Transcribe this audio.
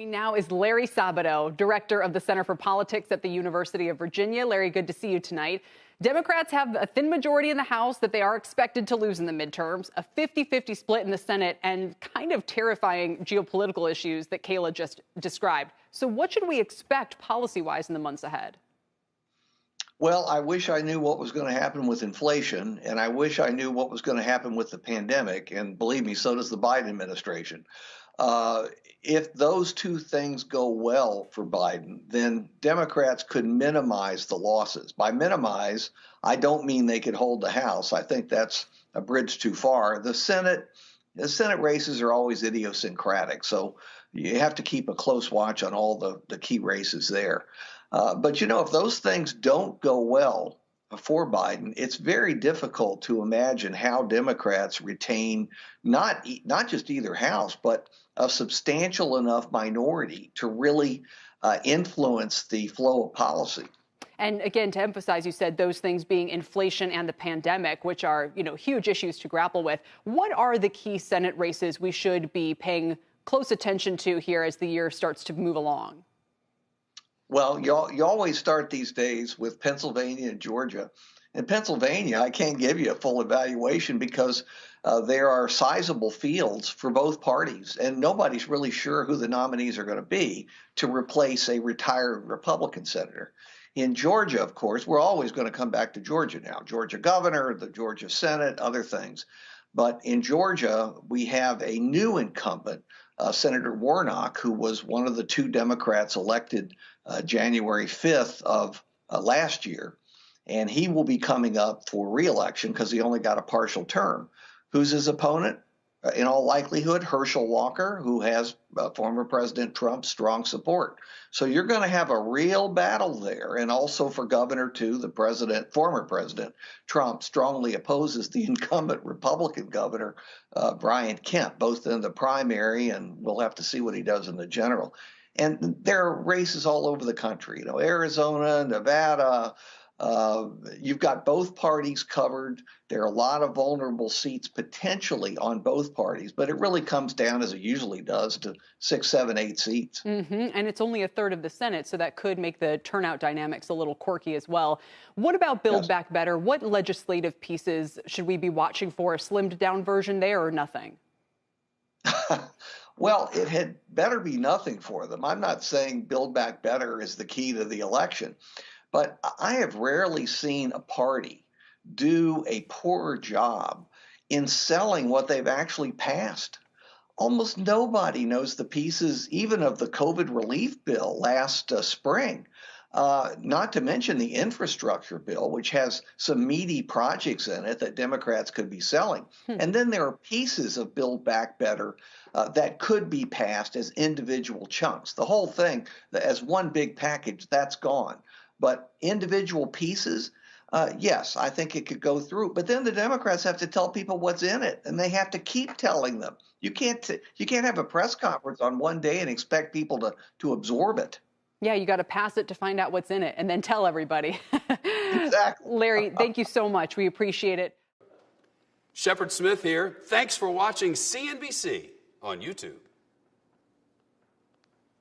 Now is Larry Sabato, director of the Center for Politics at the University of Virginia. Larry, good to see you tonight. Democrats have a thin majority in the House that they are expected to lose in the midterms, a 50-50 split in the Senate, and kind of terrifying geopolitical issues that Kayla just described. So what should we expect policy-wise in the months ahead? Well, I wish I knew what was going to happen with inflation, and I wish I knew what was going to happen with the pandemic. And believe me, so does the Biden administration. If those two things go well for Biden, then Democrats could minimize the losses. By minimize, I don't mean they could hold the House. I think that's a bridge too far. The Senate races are always idiosyncratic, so you have to keep a close watch on all the key races there. But, if those things don't go well for Biden, it's very difficult to imagine how Democrats retain not just either house, but a substantial enough minority to really influence the flow of policy. And again, to emphasize, you said those things being inflation and the pandemic, which are, huge issues to grapple with. What are the key Senate races we should be paying close attention to here as the year starts to move along? Well, you always start these days with Pennsylvania and Georgia. In Pennsylvania, I can't give you a full evaluation because there are sizable fields for both parties, and nobody's really sure who the nominees are going to be to replace a retired Republican senator. In Georgia, of course, we're always going to come back to Georgia now. Georgia governor, the Georgia Senate, other things. But in Georgia, we have a new incumbent, Senator Warnock, who was one of the two Democrats elected January 5th of last year. And he will be coming up for re-election because he only got a partial term. Who's his opponent? In all likelihood, Herschel Walker, who has former President Trump's strong support. So you're going to have a real battle there. And also for governor, too, former President Trump strongly opposes the incumbent Republican governor, Brian Kemp, both in the primary, and we'll have to see what he does in the general. And there are races all over the country, Arizona, Nevada. You've got both parties covered. There are a lot of vulnerable seats potentially on both parties, but it really comes down, as it usually does, to 6, 7, 8 seats. And it's only a third of the Senate, so that could make the turnout dynamics a little quirky as well. What about Build Back Better? What legislative pieces should we be watching for? A slimmed down version there or nothing? Well, it had better be nothing for them. I'm not saying Build Back Better is the key to the election. But I have rarely seen a party do a poorer job in selling what they've actually passed. Almost nobody knows the pieces, even of the COVID relief bill last spring, not to mention the infrastructure bill, which has some meaty projects in it that Democrats could be selling. And then there are pieces of Build Back Better that could be passed as individual chunks. The whole thing, as one big package, that's gone. But individual pieces, yes, I think it could go through. But then the Democrats have to tell people what's in it, and they have to keep telling them. You can't have a press conference on one day and expect people to absorb it. Yeah, you got to pass it to find out what's in it and then tell everybody. Exactly. Larry, thank you so much. We appreciate it. Shepard Smith here. Thanks for watching CNBC on YouTube.